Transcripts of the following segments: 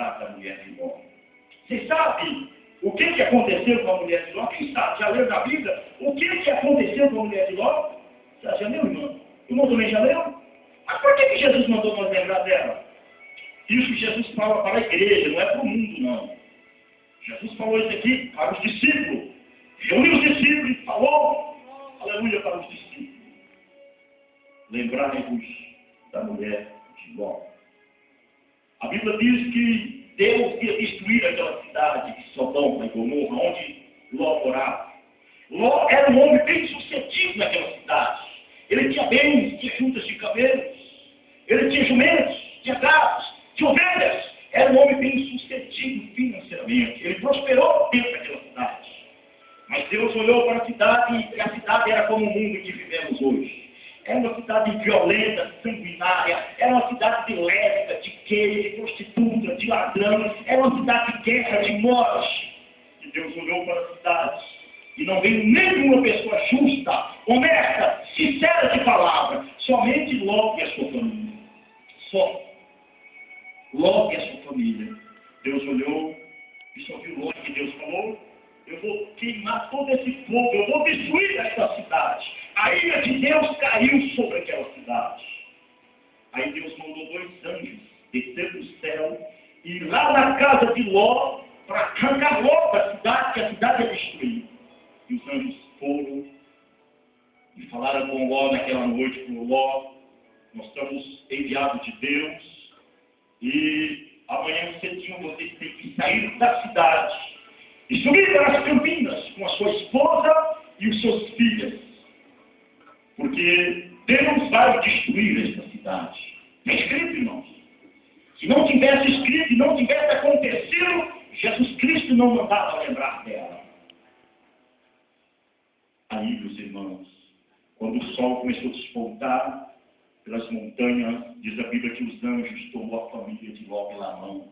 lembrar da mulher de Ló. Você sabe o que aconteceu com a mulher de Ló? Quem sabe? Já leu na Bíblia? O que aconteceu com a mulher de Ló? Você já leu, irmão? O irmão também já leu? Mas por que Jesus mandou nós lembrar dela? Isso Jesus fala para a igreja, não é para o mundo, não. Jesus falou isso aqui para os discípulos. Reuniu os discípulos e falou, aleluia, para os discípulos. Lembrai-vos da mulher de Ló. A Bíblia diz que Deus ia destruir aquela cidade de Sodoma e Gomorra, onde Ló morava. Ló era um homem bem sucedido naquela cidade. Ele tinha bens, tinha juntas de camelos, ele tinha jumentos, tinha gados, tinha ovelhas. Era um homem bem sucedido financeiramente. Ele prosperou dentro daquela cidade. Mas Deus olhou para a cidade e a cidade era como o mundo que vivemos hoje. Era uma cidade violenta, sanguinária, era uma cidade de lésbica, de gay, de prostituta, de ladrão, era uma cidade de guerra, de morte. E Deus olhou para a cidade e não veio nenhuma pessoa justa, honesta, sincera de palavra, somente Ló e a sua família. Só Ló e a sua família. Deus olhou e só viu Ló que Deus falou: eu vou queimar todo esse povo, eu vou destruir essa cidade. A ira de Deus caiu sobre aquela cidade. Aí Deus mandou 2 anjos descer do céu e ir lá na casa de Ló para arrancar Ló da cidade, que a cidade ia destruir. E os anjos foram e falaram com Ló naquela noite, com Ló: nós estamos enviados de Deus e amanhã cedinho vocês têm que sair da cidade e subir para as campinas com a sua esposa e os seus filhos, porque Deus vai destruir esta cidade. Está escrito, irmãos. Se não tivesse escrito e não tivesse acontecido, Jesus Cristo não mandava lembrar dela. Aí, meus irmãos, quando o sol começou a despontar pelas montanhas, diz a Bíblia que os anjos tomou a família de Ló pela mão,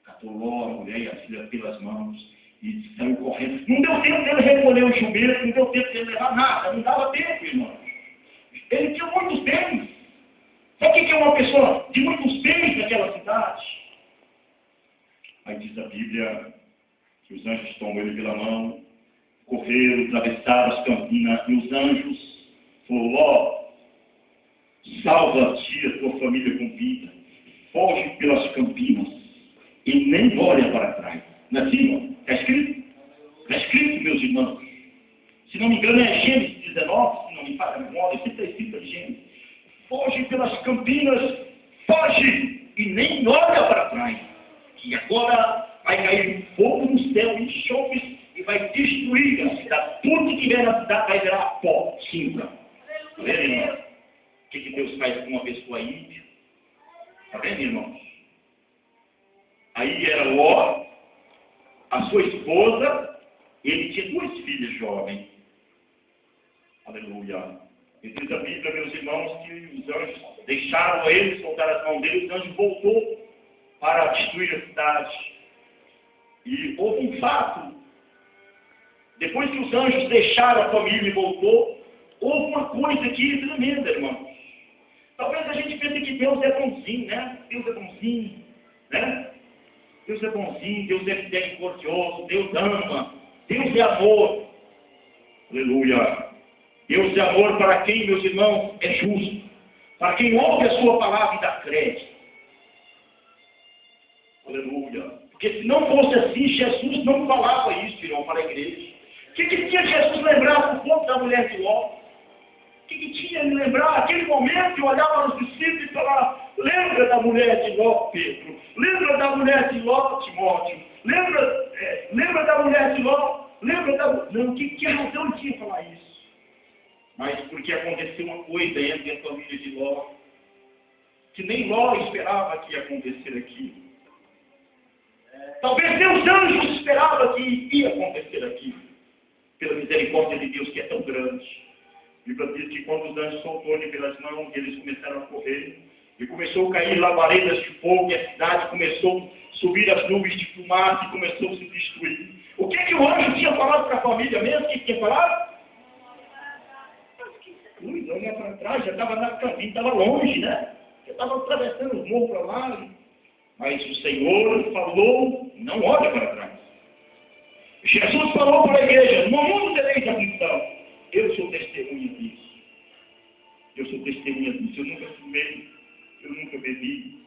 catou Ló, a mulher e a filha pelas mãos e saiu correndo. Não deu tempo dele recolher o jumento, não deu tempo dele levar nada, não dava tempo, irmãos. Ele tinha muitos bens. Sabe o que é uma pessoa de muitos bens naquela cidade? Aí diz a Bíblia que os anjos tomam ele pela mão, correram, atravessaram as campinas, e os anjos falaram: Ló, salva-te a tua família com vida, foge pelas campinas e nem olha para trás. Não é assim, irmão? Está escrito? Está escrito, meus irmãos. Se não me engano, é Gênesis 19, se não me falha a memória, sempre está escrito em Gênesis. Foge pelas campinas, foge e nem olha para trás. E agora vai cair fogo no céu, enxofres, e vai destruir a cidade. Tudo que tiver na cidade vai virar pó, cinza. Está vendo, irmão? O que Deus faz com uma pessoa ímpia? Está vendo, irmãos? Aí era Ló, a sua esposa, e ele tinha 2 filhas jovens. Aleluia. E diz a Bíblia, meus irmãos, que os anjos deixaram ele, soltaram as mãos dele, os anjos voltou para destruir a cidade. E houve um fato. Depois que os anjos deixaram a família e voltou, houve uma coisa aqui tremenda, irmãos. Talvez a gente pense que Deus é bonzinho, né? Deus é bonzinho, né? Deus é bonzinho, Deus é misericordioso, Deus ama, Deus é amor. Aleluia. Deus é amor para quem, meus irmãos, é justo. Para quem ouve a sua palavra e dá crédito. Aleluia. Porque se não fosse assim, Jesus não falava isso, irmão, para a igreja. O que tinha Jesus lembrar do povo da mulher de Ló? O que tinha de lembrar? Aquele momento, eu olhava para os discípulos e falava: lembra da mulher de Ló, Pedro? Lembra da mulher de Ló, Timóteo? Lembra da mulher de Ló? Lembra da... Não, que razão tinha falar isso? Mas porque aconteceu uma coisa entre a família de Ló, que nem Ló esperava que ia acontecer aquilo. Talvez nem os anjos esperavam que ia acontecer aquilo. Pela misericórdia de Deus que é tão grande. A Bíblia diz que quando os anjos soltou-lhe pelas mãos, eles começaram a correr. E começou a cair labaredas de fogo, e a cidade começou a subir as nuvens de fumaça e começou a se destruir. O que o anjo tinha falado para a família mesmo? O que tinha falado? Olha para trás, já estava na caminho, estava longe, né? Já estava atravessando os morros para lá. Mas Mas o Senhor falou, não olhe para trás. Jesus falou para a igreja, no mundo tereis aflição. Eu sou testemunha disso. Eu sou testemunha disso. Eu nunca fumei, eu nunca bebi.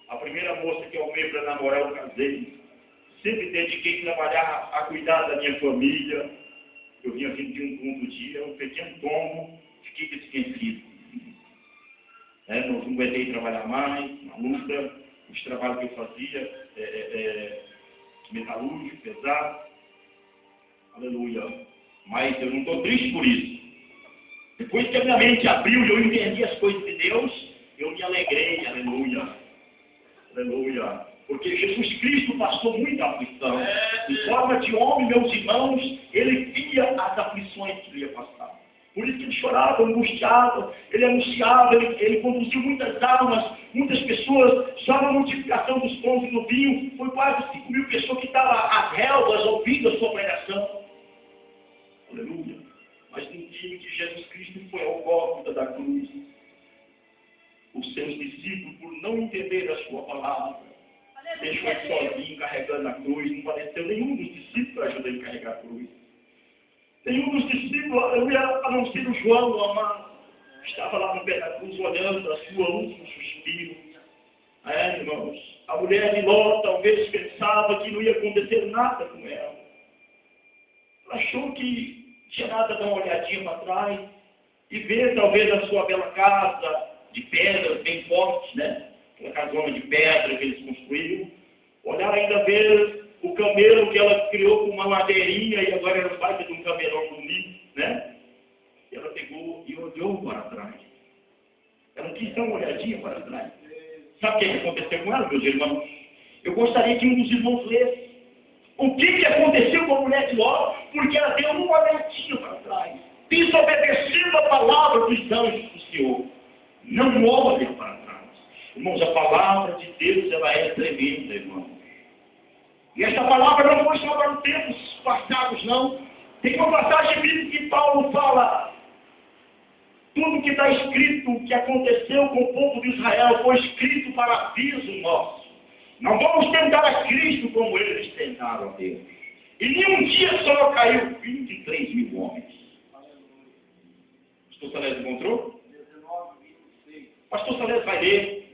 A primeira moça que eu amei para namorar, eu casei. Sempre dediquei a trabalhar, a cuidar da minha família. Eu vinha vindo de um ponto dia, eu peguei um tombo, fiquei esquecido. Não aguentei trabalhar mais, na luta, os trabalhos que eu fazia, metalúrgico, pesado. Aleluia. Mas eu não estou triste por isso. Depois que a minha mente abriu e eu entendi as coisas de Deus, eu me alegrei, aleluia. Aleluia. Porque Jesus Cristo passou muita aflição. Em forma de homem, meus irmãos, ele via as aflições que ele ia passar. Por isso que ele chorava, angustiava, ele anunciava, ele conduziu muitas almas, muitas pessoas, só na multiplicação dos pães e do vinho, foi quase 5.000 pessoas que estavam às relvas ouvindo a sua pregação. Aleluia. Mas no dia que Jesus Cristo foi ao Gólgota da cruz, os seus discípulos, por não entender a sua palavra, deixou ele sozinho carregando a cruz, não apareceu nenhum dos discípulos para ajudar ele a carregar a cruz. Nenhum dos discípulos, a não ser o João, o amado, estava lá no pé da cruz olhando para a sua último suspiro. Irmãos, a mulher de Ló talvez pensava que não ia acontecer nada com ela. Ela achou que tinha nada a dar uma olhadinha para trás e ver talvez a sua bela casa de pedras bem fortes, né? Aquela casona de pedra que eles construíram. Olhar ainda ver o camelo que ela criou com uma madeirinha e agora era parte de um camelão bonito, né? E ela pegou e olhou para trás. Ela quis dar uma olhadinha para trás. Sabe o que aconteceu com ela, meus irmãos? Eu gostaria que um dos irmãos lesse. O que aconteceu com a mulher de Ló? Porque ela deu uma olhadinha para trás, desobedecendo a palavra dos anjos do Senhor. Não olha para trás. Irmãos, a palavra de Deus, ela é tremenda, irmãos. E esta palavra não foi só para os tempos passados, não. Tem uma passagem bíblica que Paulo fala. Tudo que está escrito, o que aconteceu com o povo de Israel, foi escrito para aviso nosso. Não vamos tentar a Cristo como eles tentaram a Deus. E nem um dia só caiu 23.000 homens. Pastor Salés encontrou? 19:26. Pastor Salés vai ler.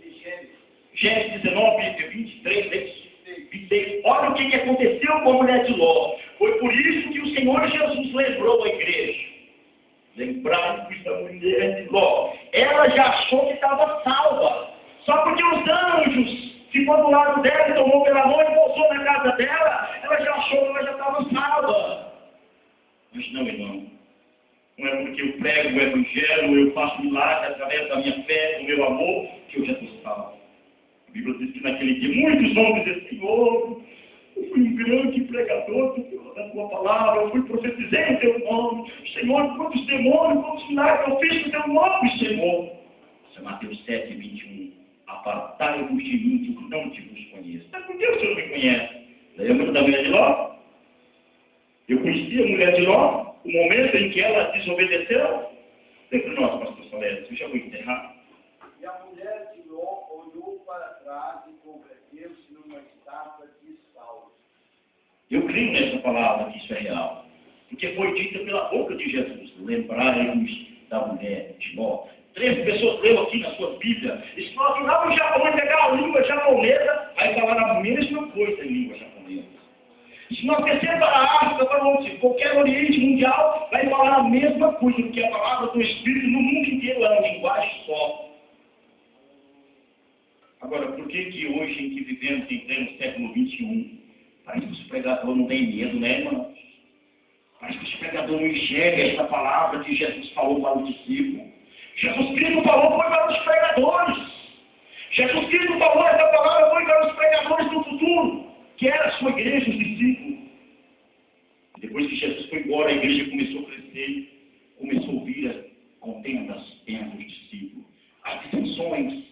Gênesis 19, 23, 26. Olha o que aconteceu com a mulher de Ló. Foi por isso que o Senhor Jesus lembrou a igreja. Lembraram-vos da mulher de Ló. Ela já achou que estava salva. Só porque os anjos ficou do lado dela e tomou pela mão e voltou na casa dela, ela já achou que ela já estava salva. Mas não, irmão. Não é porque eu prego o Evangelho, eu faço milagre através da minha fé, do meu amor, que eu já estou salvo. A Bíblia diz que naquele dia muitos vão dizer: Senhor, eu fui um grande pregador da tua palavra, eu fui profetizei o teu nome. Senhor, quantos demônios, quantos milagres eu fiz no teu nome, Senhor. Isso é Mateus 7, 21. Apartai-vos de mim, que não te vos conheço. Mas por que o Senhor me conhece? Lembra da mulher de Ló? Eu conheci a mulher de Ló, o momento em que ela desobedeceu. Lembra nós, pastor Salés, eu já vou enterrar. E a mulher de Ló olhou para trás e converteu-se numa estátua de sal. Eu creio nessa palavra que isso é real. Porque foi dita pela boca de Jesus. Lembrai-vos da mulher de Ló. 13 pessoas leram aqui na sua Bíblia. E se nós lá no Japão pegar a língua japonesa, vai falar a mesma coisa em língua japonesa. Se nós descer para a África, para onde, qualquer Oriente Mundial, vai falar a mesma coisa, porque a palavra do Espírito no mundo inteiro é uma linguagem só. Agora, por que hoje em que vivemos em pleno século XXI, parece que os pregadores não têm medo, né, irmão? Parece que os pregadores não enxergam essa palavra que Jesus falou para os discípulos. Jesus Cristo falou, foi para os pregadores. Jesus Cristo falou, essa palavra foi para os pregadores do futuro, que era a sua igreja, os discípulos. Depois que Jesus foi embora, a igreja começou a crescer, começou a ouvir as contendas entre os discípulos, as dissensões.